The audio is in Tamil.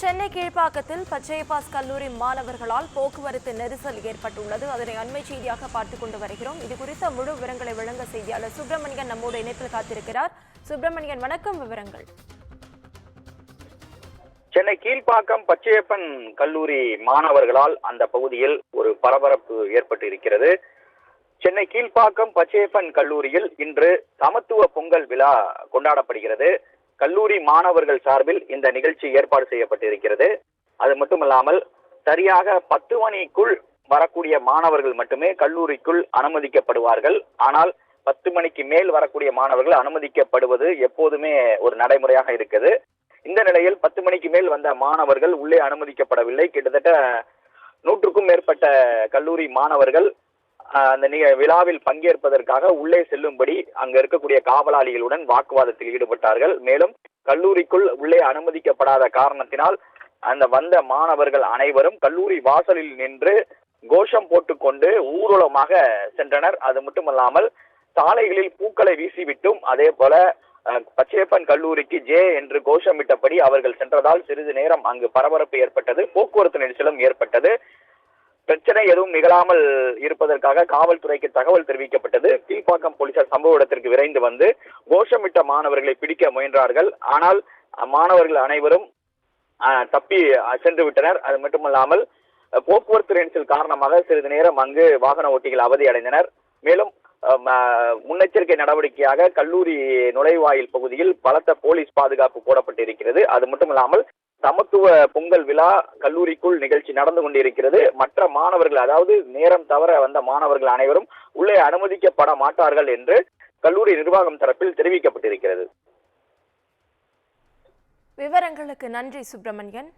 சென்னை கீழ்ப்பாக்கத்தில் பச்சையப்பாஸ் கல்லூரி மாணவர்களால் போக்குவரத்து நெரிசல் ஏற்பட்டுள்ளது. அதனை அண்மை செய்தியாக பார்த்துக் கொண்டு வருகிறோம். இது குறித்த முழு விவரங்களை வழங்க செய்தியாளர் சுப்பிரமணியன் நம்மோடு இணைப்பில் காத்திருக்கிறார். சுப்பிரமணியன், வணக்கம். விவரங்கள். சென்னை கீழ்ப்பாக்கம் பச்சையப்பன் கல்லூரி மாணவர்களால் அந்த பகுதியில் ஒரு பரபரப்பு ஏற்பட்டு இருக்கிறது. சென்னை கீழ்ப்பாக்கம் பச்சையப்பன் கல்லூரியில் இன்று சமத்துவ பொங்கல் விழா கொண்டாடப்படுகிறது. கல்லூரி மாணவர்கள் சார்பில் இந்த நிகழ்ச்சி ஏற்பாடு செய்யப்பட்டிருக்கிறது. அது மட்டுமல்லாமல் சரியாக 10 மணிக்குள் வரக்கூடிய மாணவர்கள் மட்டுமே கல்லூரிக்குள் அனுமதிக்கப்படுவார்கள். ஆனால் 10 மணிக்கு மேல் வரக்கூடிய மாணவர்கள் அனுமதிக்கப்படுவது எப்போதுமே ஒரு நடைமுறையாக இருக்குது. இந்த நிலையில் 10 மணிக்கு மேல் வந்த மாணவர்கள் உள்ளே அனுமதிக்கப்படவில்லை. கிட்டத்தட்ட 100க்கும் மேற்பட்ட கல்லூரி மாணவர்கள் அந்த விழாவில் பங்கேற்பதற்காக உள்ளே செல்லும்படி அங்க இருக்கக்கூடிய காவலாளிகளுடன் வாக்குவாதத்தில் ஈடுபட்டார்கள். மேலும் கல்லூரிக்குள் உள்ளே அனுமதிக்கப்படாத காரணத்தினால் அந்த வந்த மாணவர்கள் அனைவரும் கல்லூரி வாசலில் நின்று கோஷம் போட்டுக்கொண்டு ஊர்வலமாக சென்றனர். அது மட்டுமல்லாமல் சாலைகளில் பூக்களை வீசிவிட்டும் அதே போல பச்சையப்பன் கல்லூரிக்கு ஜே என்று கோஷமிட்டபடி அவர்கள் சென்றதால் சிறிது நேரம் அங்கு பரபரப்பு ஏற்பட்டது. போக்குவரத்து நெரிசலும் ஏற்பட்டது. பிரச்சனை எதுவும் நிகழாமல் இருப்பதற்காக காவல்துறைக்கு தகவல் தெரிவிக்கப்பட்டது. கீழ்ப்பாக்கம் போலீசார் சம்பவ இடத்திற்கு விரைந்து வந்து கோஷமிட்ட மாணவர்களை பிடிக்க முயன்றார்கள். ஆனால் மாணவர்கள் அனைவரும் தப்பி சென்று விட்டனர். அது மட்டுமல்லாமல் போக்குவரத்து நெரிசல் காரணமாக சிறிது நேரம் அங்கு வாகன ஓட்டிகள் அவதி அடைந்தனர். மேலும் முன்னெச்சரிக்கை நடவடிக்கையாக கல்லூரி நுழைவாயில் பகுதியில் பலத்த போலீஸ் பாதுகாப்பு போடப்பட்டிருக்கிறது. அது மட்டுமல்லாமல் சமத்துவ பொங்கல் விழா கல்லூரிக்குள் நிகழ்ச்சி நடந்து கொண்டிருக்கிறது. மற்ற மாணவர்கள், அதாவது நேரம் தவற வந்த மாணவர்கள் அனைவரும் உள்ளே அனுமதிக்கப்பட மாட்டார்கள் என்று கல்லூரி நிர்வாகம் தரப்பில் தெரிவிக்கப்பட்டிருக்கிறது. விவரங்களுக்கு நன்றி சுப்பிரமணியன்.